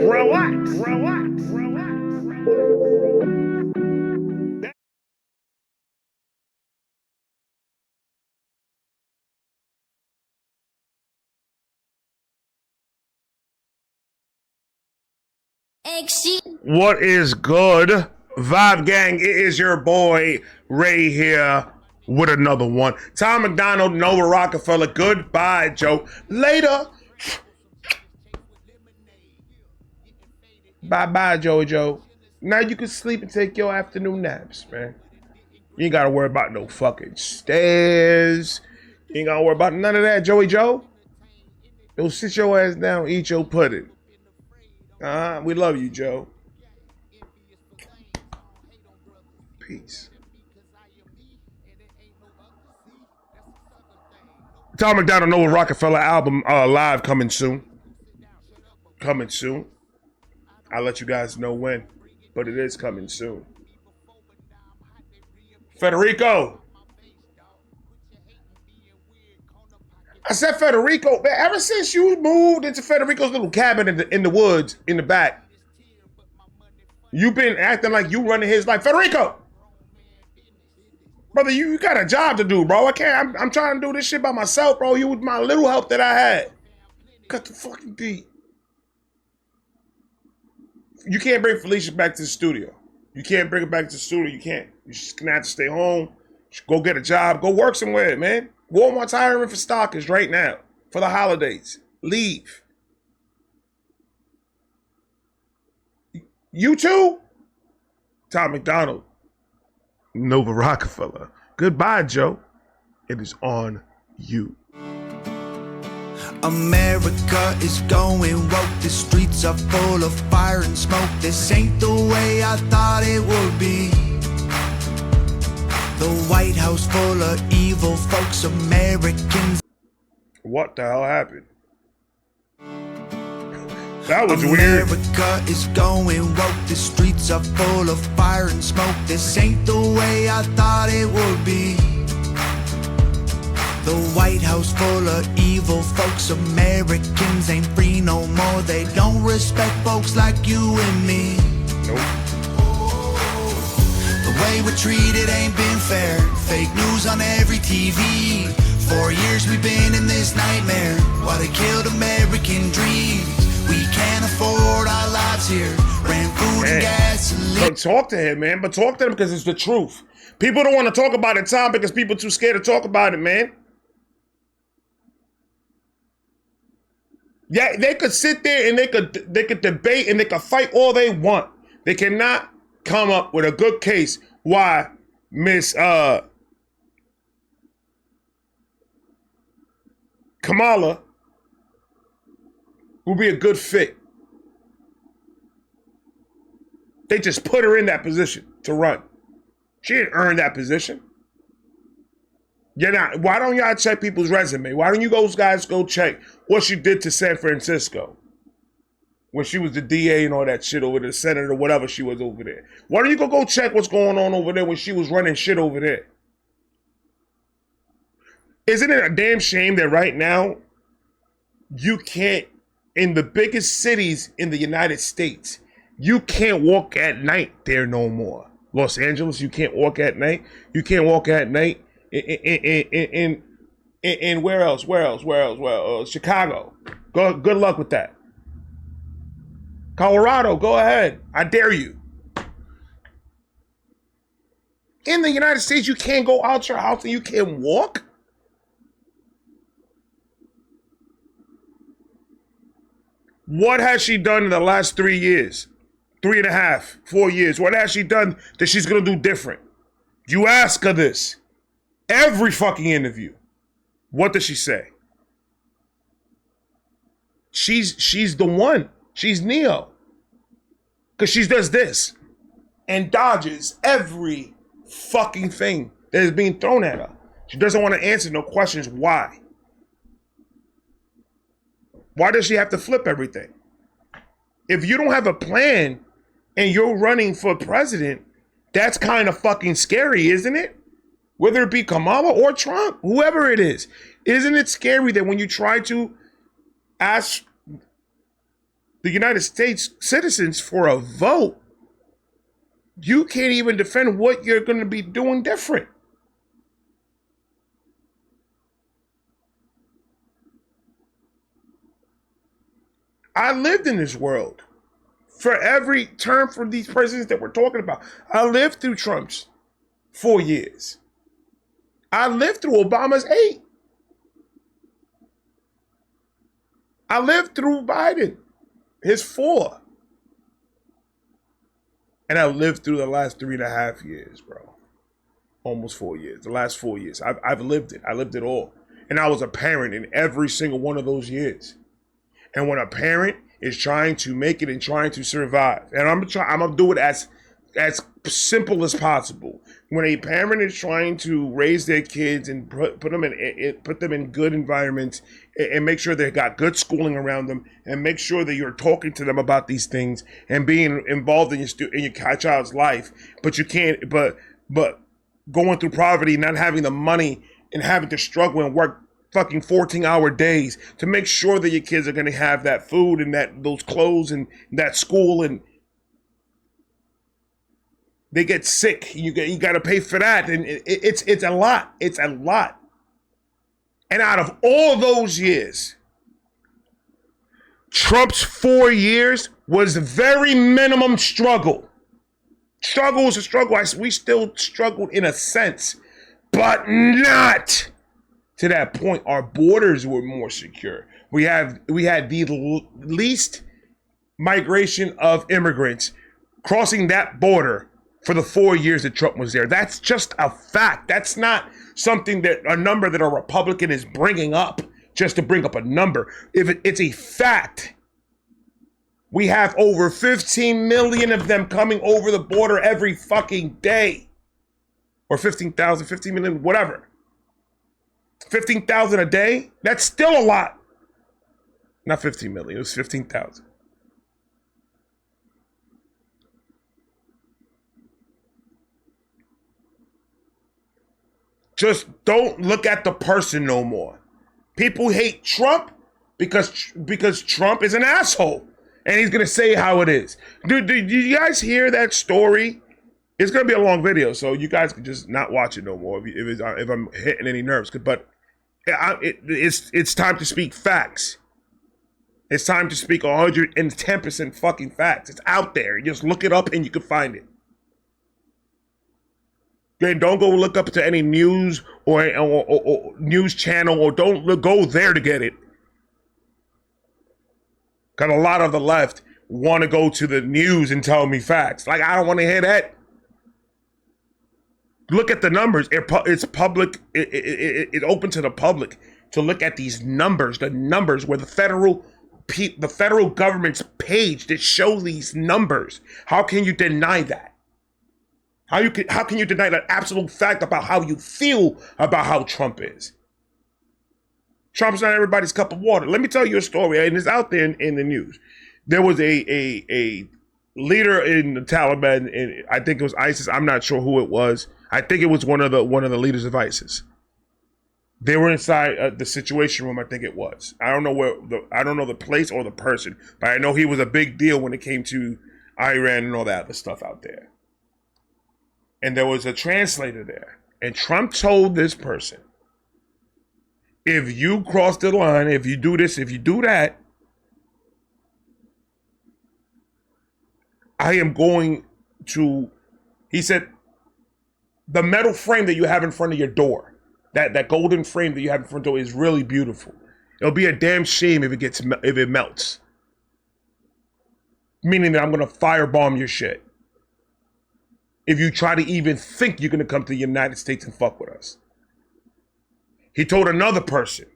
Relax, relax, relax, relax. What is good, Vibe Gang? It is your boy Ray here with another one. Tom MacDonald, Nova Rockafeller. Goodbye, Joe. Later. Bye-bye, Joe. Now you can sleep and take your afternoon naps, man. You ain't gotta worry about no fucking stairs. You ain't gotta worry about none of that, Joe. Go sit your ass down, eat your pudding. We love you, Joe. Peace. Tom MacDonald, Nova Rockafeller album live coming soon. I'll let you guys know when, but it is coming soon. Federico. I said Federico, man, ever since you moved into Federico's little cabin in the woods in the back, you've been acting like you running his life. Federico! Brother, you got a job to do, bro. I'm trying to do this shit by myself, bro. You with my little help that I had. Cut the fucking beat. You can't bring Felicia back to the studio. You can't bring her back to the studio. You can't. You're just gonna have to stay home. Go get a job. Go work somewhere, man. Walmart's hiring for stockers right now for the holidays. Leave. You too? Tom MacDonald, Nova Rockafeller. Goodbye, Joe. It is on you. America is going woke. The streets are full of fire and smoke. This ain't the way I thought it would be. The White House full of evil folks, Americans. What the hell happened? That was weird. America is going woke. The streets are full of fire and smoke. This ain't the way I thought it would be. The White House full of evil folks, Americans ain't free no more. They don't respect folks like you and me. Nope. The way we're treated ain't been fair. Fake news on every TV. 4 years we've been in this nightmare while they killed American dreams. We can't afford our lives here. Ran food and gasoline. But talk to him, man. But talk to him because it's the truth. People don't want to talk about it, Tom, because people too scared to talk about it, man. Yeah, they could sit there and they could debate and they could fight all they want. They cannot come up with a good case why Miss Kamala will be a good fit. They just put her in that position to run. She didn't earn that position. Why don't y'all check people's resume? Why don't you guys go check what she did to San Francisco when she was the DA and all that shit over there, senator, whatever she was over there? Why don't you go check what's going on over there when she was running shit over there? Isn't it a damn shame that right now you can't, in the biggest cities in the United States, you can't walk at night there no more? Los Angeles, you can't walk at night. You can't walk at night in where else? Chicago. Good luck with that. Colorado, go ahead. I dare you. In the United States, you can't go out your house and you can't walk? What has she done in the last 3 years? 3.5, 4 years. What has she done that she's going to do different? You ask her this. Every fucking interview. What does she say? She's the one. She's Neo. Because she does this. And dodges every fucking thing that is being thrown at her. She doesn't want to answer no questions. Why? Why does she have to flip everything? If you don't have a plan and you're running for president, that's kind of fucking scary, isn't it? whether it be Kamala or Trump, whoever it is. Isn't it scary that when you try to ask the United States citizens for a vote, you can't even defend what you're going to be doing different? I lived in this world. For every term for these presidents that we're talking about, I lived through Trump's 4 years. I lived through Obama's 8. I lived through Biden, his 4. And I lived through the last 3.5 years, bro. Almost 4 years. The last 4 years. I've lived it. I lived it all. And I was a parent in every single one of those years. And when a parent is trying to make it and trying to survive, and I'm gonna do it as simple as possible. When a parent is trying to raise their kids and put them in good environments and make sure they got good schooling around them and make sure that you're talking to them about these things and being involved in your child's life, but you can't, but going through poverty, not having the money and having to struggle and work fucking 14-hour days to make sure that your kids are going to have that food and those clothes and that school, and they get sick. You got to pay for that, and it's a lot. It's a lot. And out of all those years, Trump's 4 years was very minimum struggle. Struggle was a struggle. We still struggled in a sense, but not to that point. Our borders were more secure. We had the least migration of immigrants crossing that border for the 4 years that Trump was there. That's just a fact. That's not something a number that a Republican is bringing up just to bring up a number. It's a fact. We have over 15 million of them coming over the border every fucking day. Or 15,000, 15 million, whatever. 15,000 a day? That's still a lot. Not 15 million, it was 15,000. Just don't look at the person no more. People hate Trump because Trump is an asshole. And he's going to say how it is. Did you guys hear that story? It's going to be a long video, so you guys can just not watch it no more if I'm hitting any nerves. But it's time to speak facts. It's time to speak 110% fucking facts. It's out there. You just look it up and you can find it. Then don't go look up to any news or news channel, or don't go there to get it. Because a lot of the left want to go to the news and tell me facts. Like, I don't want to hear that. Look at the numbers. It's public. It's open to the public to look at these numbers. The numbers where the federal government's page that show these numbers. How can you deny that? How can you deny that absolute fact about how you feel about how Trump is? Trump's not everybody's cup of water. Let me tell you a story, and it's out there in the news. There was a leader in the Taliban, and I think it was ISIS. I'm not sure who it was. I think it was one of the leaders of ISIS. They were inside the Situation Room. I think it was. I don't know the place or the person, but I know he was a big deal when it came to Iran and all that other stuff out there. And there was a translator there, and Trump told this person, if you cross the line, if you do this, if you do that, I am going to, he said, the metal frame that you have in front of your door, that golden frame that you have in front of your door is really beautiful. It'll be a damn shame if it melts. Meaning that I'm going to firebomb your shit. If you try to even think you're going to come to the United States and fuck with us. He told another person,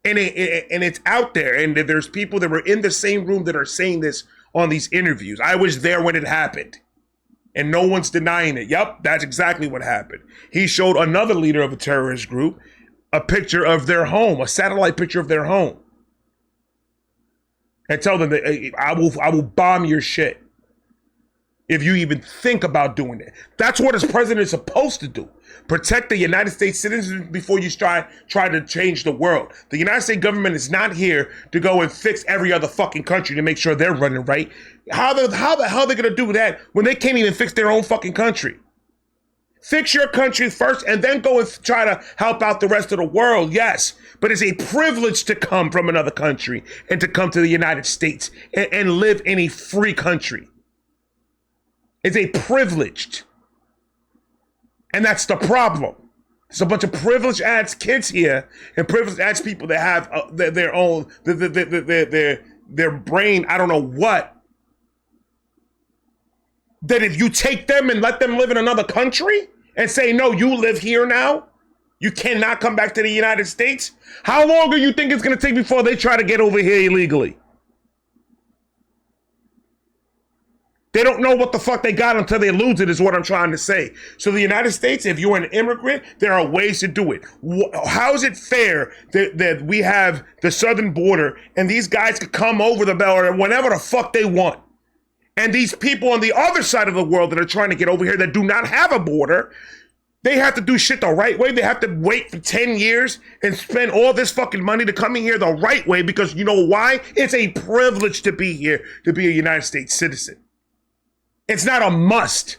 and it's out there, and there's people that were in the same room that are saying this on these interviews. I was there when it happened, and no one's denying it. Yep, that's exactly what happened. He showed another leader of a terrorist group a picture of their home, a satellite picture of their home, and tell them that I will bomb your shit. if you even think about doing it. That's what a president is supposed to do. Protect the United States citizens before you try to change the world. The United States government is not here to go and fix every other fucking country to make sure they're running right. How the hell are they gonna do that when they can't even fix their own fucking country? Fix your country first and then go and try to help out the rest of the world, yes. But it's a privilege to come from another country and to come to the United States and live in a free country. It's a privileged. And that's the problem. There's a bunch of privileged ass kids here and privileged ass people that have their own, their brain, I don't know what. That if you take them and let them live in another country and say, no, you live here now, you cannot come back to the United States. How long do you think it's going to take before they try to get over here illegally? They don't know what the fuck they got until they lose it, is what I'm trying to say. So the United States, if you're an immigrant, there are ways to do it. How is it fair that we have the southern border and these guys could come over the border whenever the fuck they want? And these people on the other side of the world that are trying to get over here that do not have a border, they have to do shit the right way. They have to wait for 10 years and spend all this fucking money to come in here the right way because you know why? It's a privilege to be here, to be a United States citizen. It's not a must.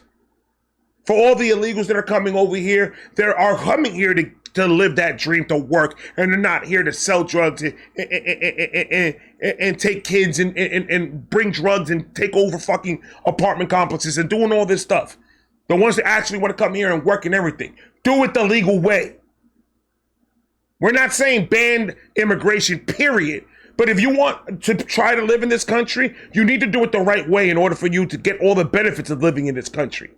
For all the illegals that are coming over here, they are coming here to live that dream, to work, and they're not here to sell drugs and take kids and bring drugs and take over fucking apartment complexes and doing all this stuff. The ones that actually want to come here and work and everything. Do it the legal way. We're not saying ban immigration, period. But if you want to try to live in this country, you need to do it the right way in order for you to get all the benefits of living in this country.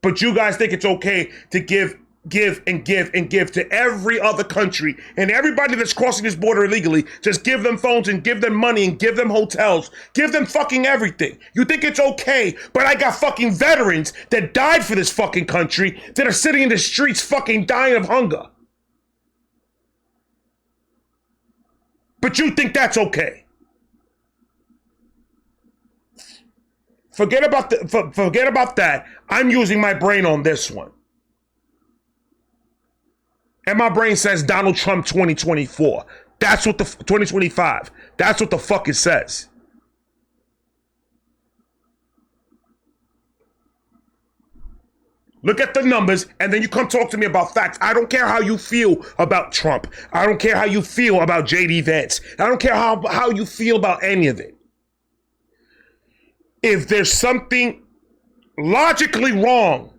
But you guys think it's okay to give to every other country and everybody that's crossing this border illegally, just give them phones and give them money and give them hotels, give them fucking everything. You think it's okay, but I got fucking veterans that died for this fucking country that are sitting in the streets fucking dying of hunger. But you think that's okay. Forget about that. I'm using my brain on this one. And my brain says Donald Trump 2024. That's what the 2025. That's what the fuck it says. Look at the numbers, and then you come talk to me about facts. I don't care how you feel about Trump. I don't care how you feel about J.D. Vance. I don't care how you feel about any of it. If there's something logically wrong,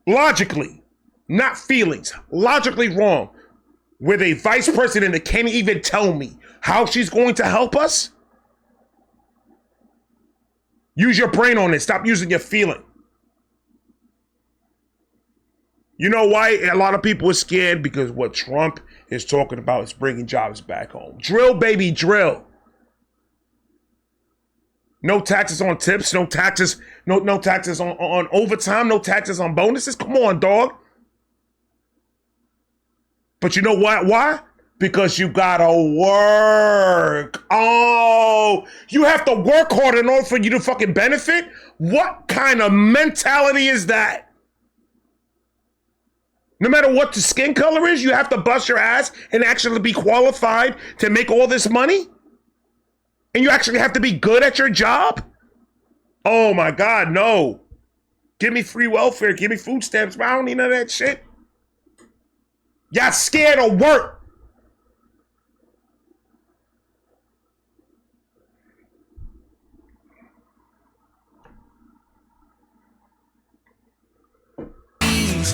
logically, not feelings, logically wrong, with a vice president that can't even tell me how she's going to help us, use your brain on it. Stop using your feeling. You know why a lot of people are scared? Because what Trump is talking about is bringing jobs back home. Drill, baby, drill. No taxes on tips, no taxes, no taxes on overtime, no taxes on bonuses. Come on, dog. But you know what? Why? Because you gotta work. Oh, you have to work hard in order for you to fucking benefit? What kind of mentality is that? No matter what the skin color is, you have to bust your ass and actually be qualified to make all this money? And you actually have to be good at your job? Oh my God, no. Give me free welfare, give me food stamps, but I don't need none of that shit. Y'all scared of work.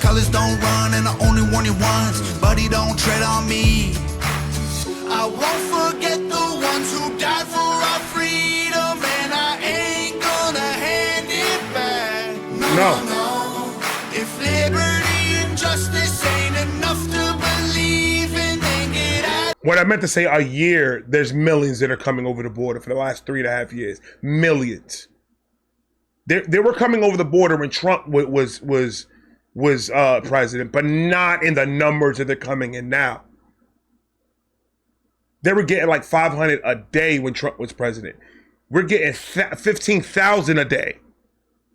Colors don't run and I only want it once. Buddy, don't tread on me. I won't forget the ones who died for our freedom, and I ain't gonna hand it back. No. If liberty and justice ain't enough to believe in, then get out. What I meant to say, a year, there's millions that are coming over the border for the last 3.5 years. Millions. They were coming over the border when Trump was president, but not in the numbers that they're coming in now. They were getting like 500 a day when Trump was president. We're getting 15,000 a day.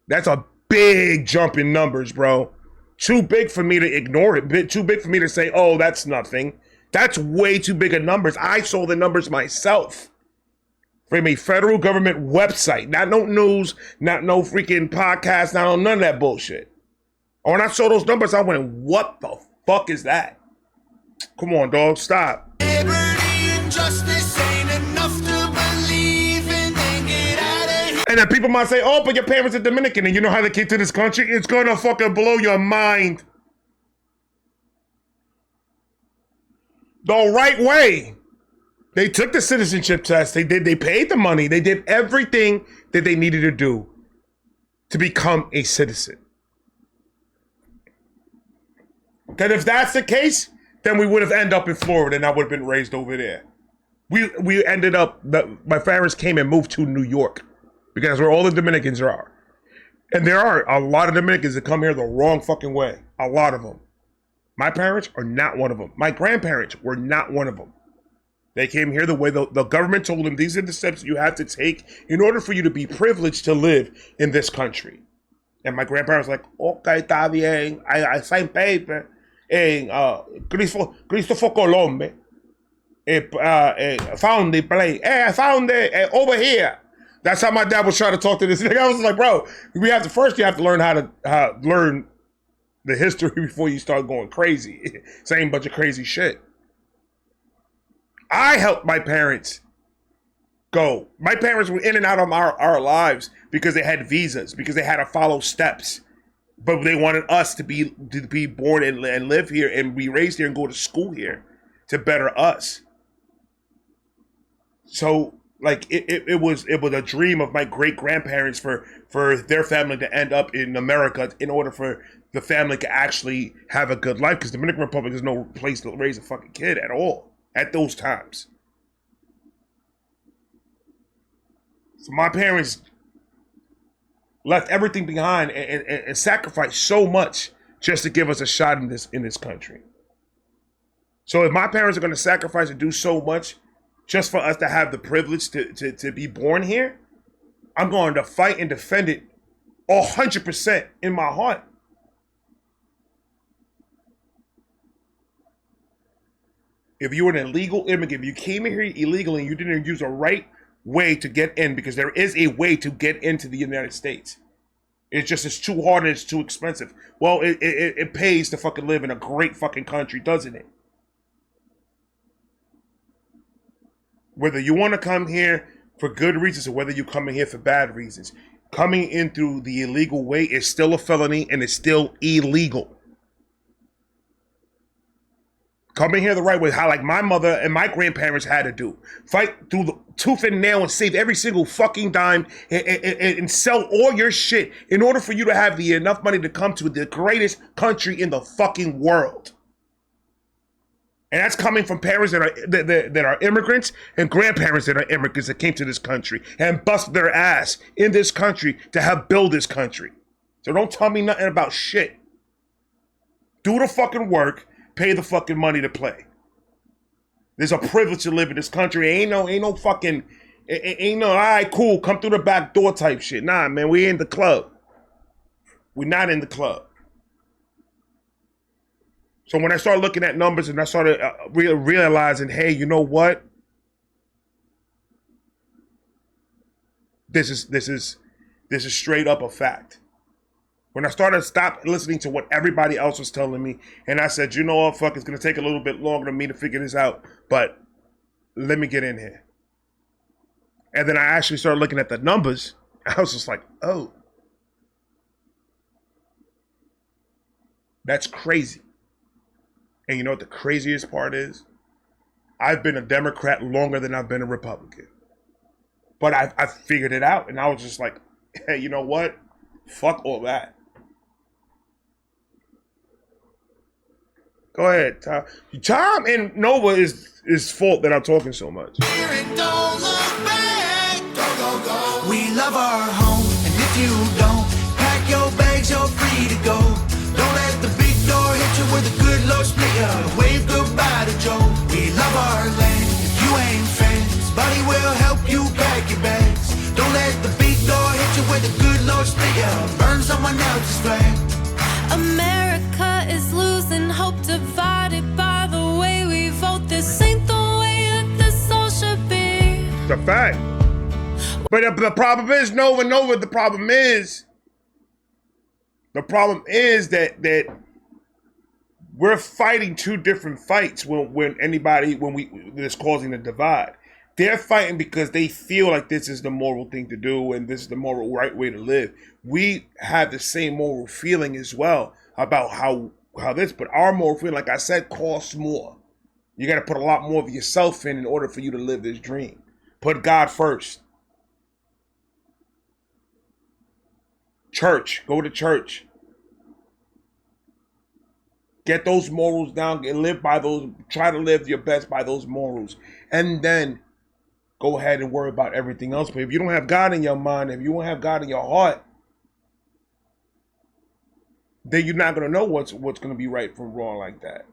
That's a big jump in numbers, bro. Too big for me to ignore it. Too big for me to say, oh, that's nothing. That's way too big of numbers. I saw the numbers myself from a federal government website. Not no news, not no freaking podcast, not on none of that bullshit. When I saw those numbers, I went, what the fuck is that? Come on, dog, stop. Liberty and justice ain't enough to believe in, then get out of here. And then people might say, oh, but your parents are Dominican and you know how they came to this country? It's gonna fucking blow your mind. The right way. They took the citizenship test. They paid the money. They did everything that they needed to do to become a citizen. That if that's the case, then we would have ended up in Florida and I would have been raised over there. We ended up, my parents came and moved to New York because that's where all the Dominicans are. And there are a lot of Dominicans that come here the wrong fucking way. A lot of them. My parents are not one of them. My grandparents were not one of them. They came here the way the government told them, these are the steps you have to take in order for you to be privileged to live in this country. And my grandparents were like, okay, está bien, I sign paper, and Christopher Colombo found the plane. Hey, I found it over here. That's how my dad was trying to talk to this nigga. I was like, bro, you have to learn how to learn the history before you start going crazy, saying a bunch of crazy shit. I helped my parents go. My parents were in and out of our lives because they had visas, because they had to follow steps. But they wanted us to be born and live here and be raised here and go to school here to better us. So like it was a dream of my great grandparents for their family to end up in America in order for the family to actually have a good life, because the Dominican Republic is no place to raise a fucking kid at all at those times. So my parents left everything behind and sacrificed so much just to give us a shot in this country. So if my parents are going to sacrifice and do so much just for us to have the privilege to be born here, I'm going to fight and defend it 100% in my heart. If you were an illegal immigrant, if you came in here illegally and you didn't use the right way to get in, because there is a way to get into the United States. It's too hard and it's too expensive. Well, it pays to fucking live in a great fucking country, doesn't it? Whether you want to come here for good reasons or whether you come in here for bad reasons, coming in through the illegal way is still a felony and it's still illegal. Coming here the right way, how like my mother and my grandparents had to do. Fight through the tooth and nail and save every single fucking dime and sell all your shit in order for you to have enough money to come to the greatest country in the fucking world. And that's coming from parents that are immigrants and grandparents that are immigrants that came to this country and busted their ass in this country to help build this country. So don't tell me nothing about shit. Do the fucking work. Pay the fucking money to play. There's a privilege to live in this country. Ain't no fucking, all right, cool, come through the back door type shit. Nah, man, we in the club. We're not in the club. So when I started looking at numbers and I started realizing, hey, you know what? This is straight up a fact. When I started stop listening to what everybody else was telling me, and I said, you know what, fuck, it's going to take a little bit longer than me to figure this out, but let me get in here. And then I actually started looking at the numbers. I was just like, oh, that's crazy. And you know what the craziest part is? I've been a Democrat longer than I've been a Republican. But I figured it out, and I was just like, hey, you know what? Fuck all that. Go ahead, Tom. Tom and Nova is fault that I'm talking so much. Don't look back. Go, go, go. We love our home, and if you don't, pack your bags, you're free to go. Don't let the big door hit you with a good Lord split you. Wave goodbye to Joe. We love our land. If you ain't fans, buddy will help you pack your bags. a fact. But the problem is, Nova, the problem is that we're fighting two different fights when this causing a divide. They're fighting because they feel like this is the moral thing to do and this is the moral right way to live. We have the same moral feeling as well about how this, but our moral feeling, like I said, costs more. You got to put a lot more of yourself in order for you to live this dream. Put God first. Church, go to church. Get those morals down and live by those, try to live your best by those morals. And then go ahead and worry about everything else. But if you don't have God in your mind, if you don't have God in your heart, then you're not going to know what's going to be right from wrong like that.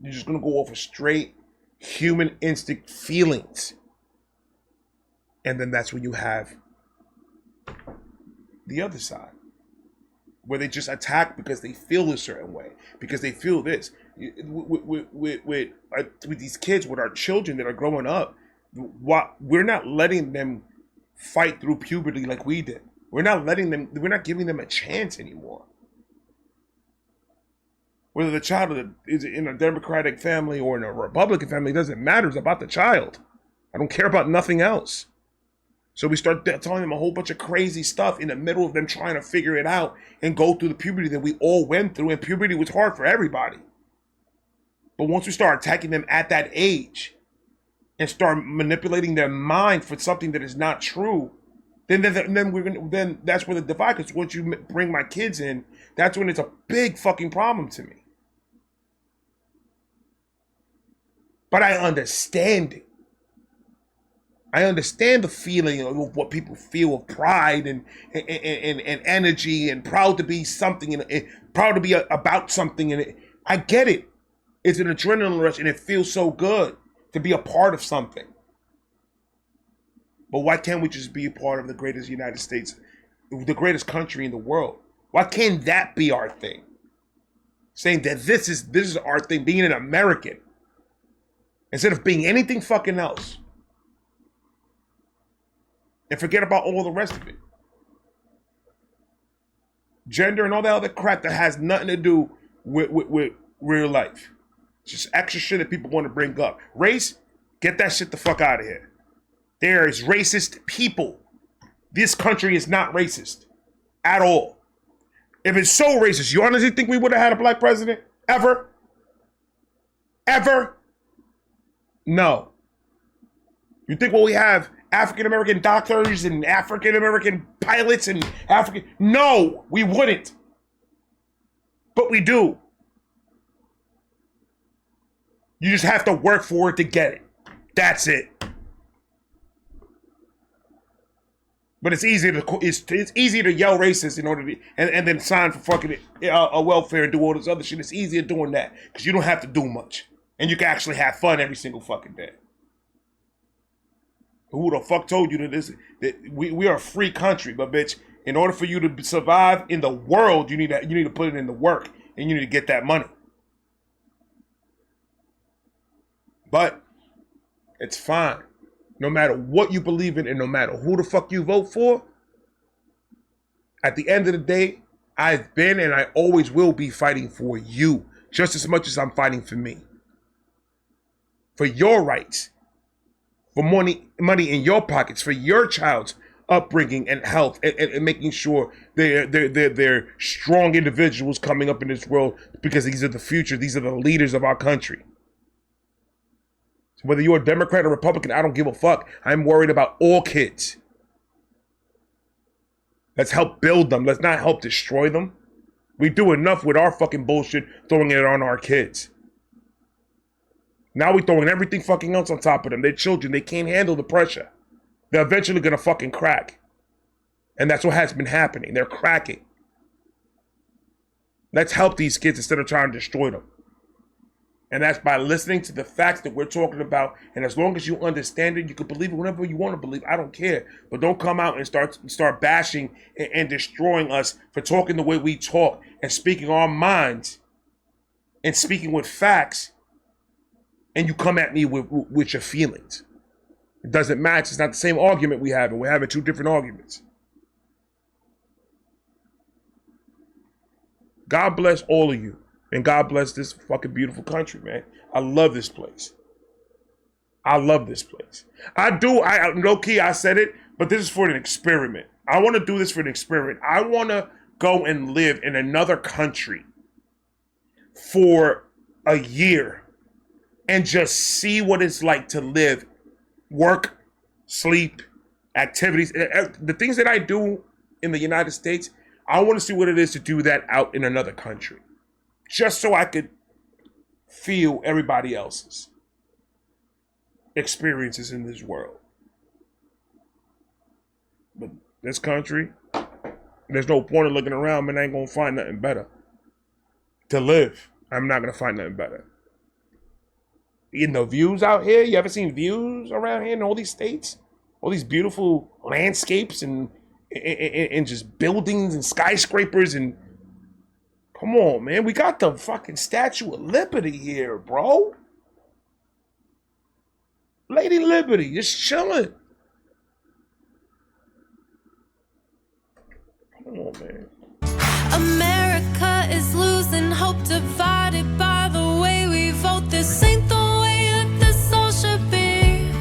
You're just going to go off of straight human instinct feelings. And then that's when you have the other side, where they just attack because they feel a certain way, because they feel this. With these kids, with our children that are growing up, we're not letting them fight through puberty like we did. We're not giving them a chance anymore. Whether the child is in a Democratic family or in a Republican family, it doesn't matter. It's about the child. I don't care about nothing else. So we start telling them a whole bunch of crazy stuff in the middle of them trying to figure it out and go through the puberty that we all went through. And puberty was hard for everybody. But once we start attacking them at that age and start manipulating their mind for something that is not true, then that's where the divide. Because once you bring my kids in, that's when it's a big fucking problem to me. But I understand it. I understand the feeling of what people feel of pride and energy and proud to be something and proud to be about something. And I get it. It's an adrenaline rush and it feels so good to be a part of something. But why can't we just be a part of the greatest United States, the greatest country in the world? Why can't that be our thing? Saying that this is our thing, being an American, instead of being anything fucking else. And forget about all the rest of it. Gender and all that other crap that has nothing to do with real life. It's just extra shit that people want to bring up. Race, get that shit the fuck out of here. There is racist people. This country is not racist at all. If it's so racist, you honestly think we would have had a black president? Ever? Ever? No. You think what we have African-American doctors and African-American pilots and African... No, we wouldn't. But we do. You just have to work for it to get it. That's it. But it's easy to yell racist in order to and then sign for fucking a welfare and do all this other shit. It's easier doing that because you don't have to do much and you can actually have fun every single fucking day. Who the fuck told you that we are a free country, but bitch, in order for you to survive in the world, you need to put it in the work and you need to get that money. But it's fine. No matter what you believe in and no matter who the fuck you vote for, at the end of the day, I've been and I always will be fighting for you just as much as I'm fighting for me. For your rights. For money in your pockets, for your child's upbringing and health, and making sure they're strong individuals coming up in this world because these are the future, these are the leaders of our country. So whether you're a Democrat or Republican, I don't give a fuck. I'm worried about all kids. Let's help build them. Let's not help destroy them. We do enough with our fucking bullshit throwing it on our kids. Now we're throwing everything fucking else on top of them. They're children. They can't handle the pressure. They're eventually going to fucking crack. And that's what has been happening. They're cracking. Let's help these kids instead of trying to destroy them. And that's by listening to the facts that we're talking about. And as long as you understand it, you can believe it whenever you want to believe. I don't care. But don't come out and start bashing and destroying us for talking the way we talk and speaking our minds and speaking with facts. And you come at me with your feelings. It doesn't match. It's not the same argument we have, and we're having two different arguments. God bless all of you. And God bless this fucking beautiful country, man. I love this place. I love this place. I low key, I said it, but this is for an experiment. I want to do this for an experiment. I want to go and live in another country for a year and just see what it's like to live, work, sleep, activities, the things that I do in the United States. I want to see what it is to do that out in another country, just so I could feel everybody else's experiences in this world. But this country, there's no point in looking around, man. I ain't gonna find nothing better to live. I'm not gonna find nothing better. In the views out here, you ever seen views around here in all these states? All these beautiful landscapes and just buildings and skyscrapers and come on, man. We got the fucking Statue of Liberty here, bro. Lady Liberty, just chilling. Come on, man. America is losing hope, divided by the way we vote. This ain't the way that this all should be.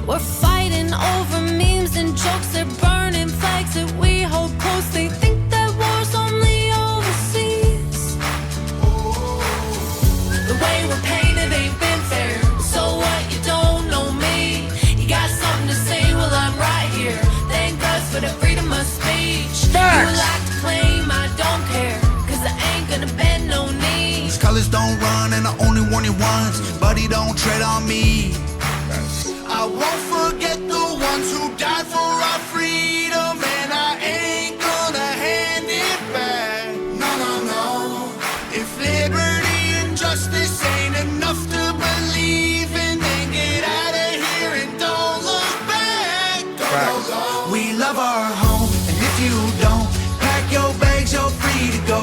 We're fighting over memes and jokes. They're burning flags that we hold close. They think that war's only overseas. The way we're painted ain't been fair. So what? You don't know me. You got something to say? Well, I'm right here. Thank us for the freedom of speech. Facts. You like to claim I don't care, cause I ain't gonna bend no knee. These colors don't run and I only warn you once. Buddy, don't tread on me. I won't forget the ones who died for our freedom, and I ain't gonna hand it back. No, no, no. If liberty and justice ain't enough to believe in, then get out of here and don't look back. Go, go, go. We love our home, and if you don't, pack your bags, you're free to go.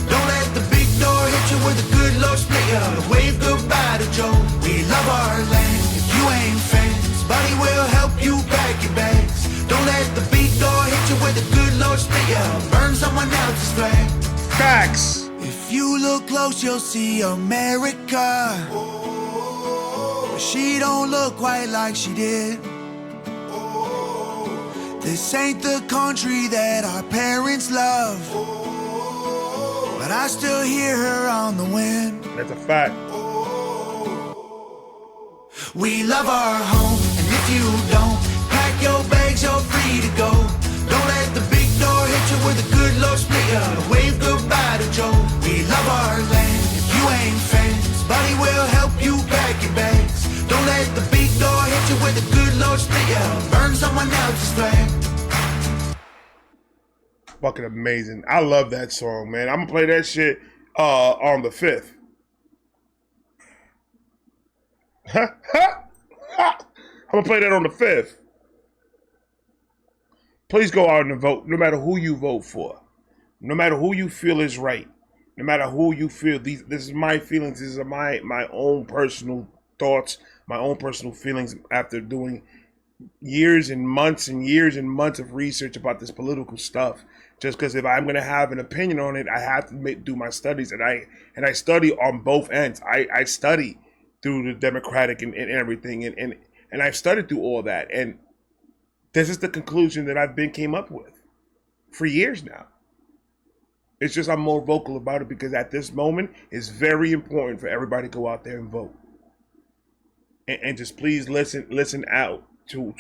Don't let the big door hit you with a good Lord split you. Wave goodbye to Joe. We love our land. If you ain't fans, buddy will help you pack your bags. Don't let the big door hit you with a good Lord split you. Burn someone else's flag. Facts. If you look close, you'll see America. But she don't look quite like she did. This ain't the country that our parents love, but I still hear her on the wind. That's a fact. We love our home, and if you don't, pack your bags, you're free to go. Don't let the big door hit you with a good Lord split you. Wave goodbye to Joe. We love our land. If you ain't fans, buddy will help you pack your bags. Don't let the big door hit you with a good Lord split you. Burn someone else's flag. Fucking amazing. I love that song, man. I'm gonna play that shit on the 5th. I'm gonna play that on the 5th. Please go out and vote, no matter who you vote for, no matter who you feel is right, no matter who you feel. This is my feelings. These are my own personal thoughts, my own personal feelings after doing years and months of research about this political stuff. Just because if I'm gonna have an opinion on it, I have to do my studies, and I study on both ends. I study through the Democratic and everything, and I've studied through all that, and this is the conclusion that I've came up with for years now. It's just I'm more vocal about it because at this moment, it's very important for everybody to go out there and vote, and just please listen out to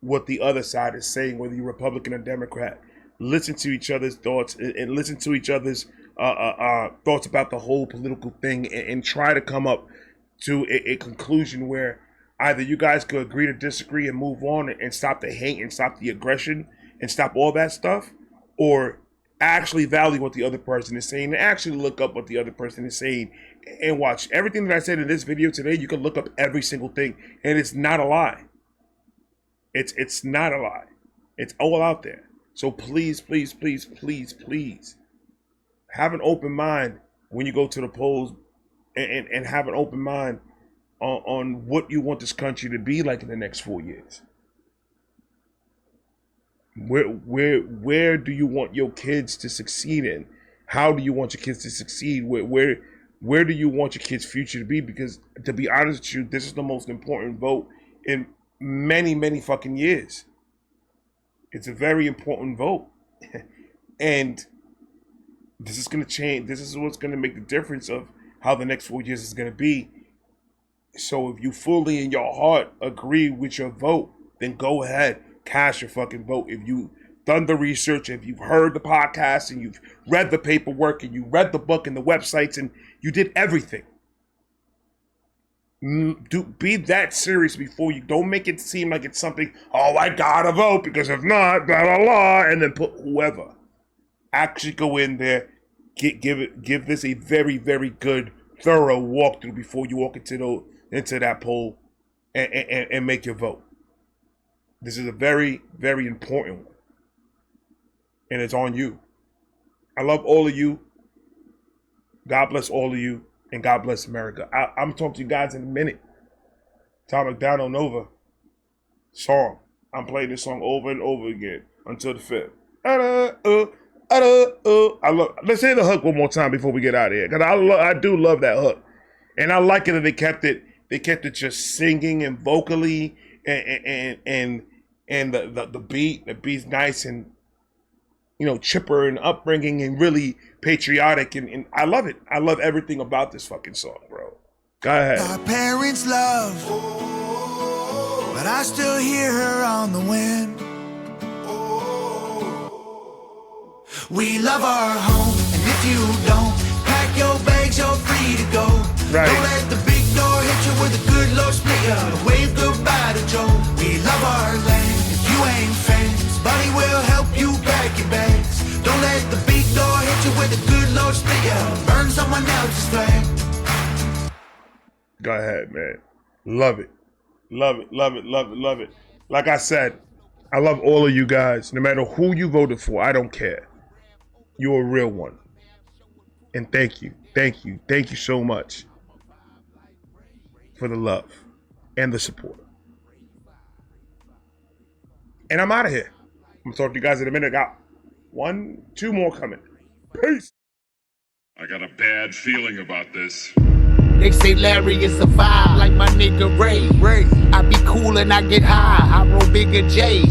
what the other side is saying, whether you're Republican or Democrat. Listen to each other's thoughts and listen to each other's thoughts about the whole political thing, and try to come up to a conclusion where either you guys could agree to disagree and move on and stop the hate and stop the aggression and stop all that stuff, or actually value what the other person is saying and actually look up what the other person is saying and watch everything that I said in this video today. You can look up every single thing, and it's not a lie. It's not a lie. It's all out there. So please, please, please, please, please have an open mind when you go to the polls, and have an open mind on what you want this country to be like in the next 4 years. Where do you want your kids to succeed in? How do you want your kids to succeed? Where do you want your kids' future to be? Because to be honest with you, this is the most important vote in many fucking years. It's a very important vote. And this is going to change. This is what's going to make the difference of how the next 4 years is going to be. So if you fully in your heart agree with your vote, then go ahead, cast your fucking vote. If you've done the research, if you've heard the podcast and you've read the paperwork and you read the book and the websites and you did everything, be that serious before you. Don't make it seem like it's something, oh, I gotta vote because if not, blah, blah, blah, and then put whoever. Actually go in there, give this a very good, thorough walkthrough before you walk into that poll and make your vote. This is a very important one. And it's on you. I love all of you. God bless all of you. And God bless America. I'm talking to you guys in a minute. Tom MacDonald Nova song. I'm playing this song over and over again until the 5th. Let's hear the hook one more time before we get out of here. Because I do love that hook. And I like it that they kept it just singing and vocally and the beat's nice and, you know, chipper and upbringing and really patriotic, and I love it. I love everything about this fucking song, bro. Go ahead. Our parents love, but I still hear her on the wind. We love our home, and if you don't pack your bags, you're free to go. Right. Don't let the big door hit you with a good Lord split you. Wave goodbye to Joe. We love our land. If you ain't fans, buddy will help you pack your bags. Don't let the big door hit you with a good Lord split you. Burn someone else's flag. Go ahead, man. Love it. Love it. Like I said, I love all of you guys. No matter who you voted for, I don't care. You're a real one. And thank you so much for the love and the support. And I'm out of here. I'm gonna talk to you guys in a minute. I got 2 more coming. Peace. I got a bad feeling about this. They say Larry is a vibe like my nigga Ray. I be cool and I get high. I roll bigger J.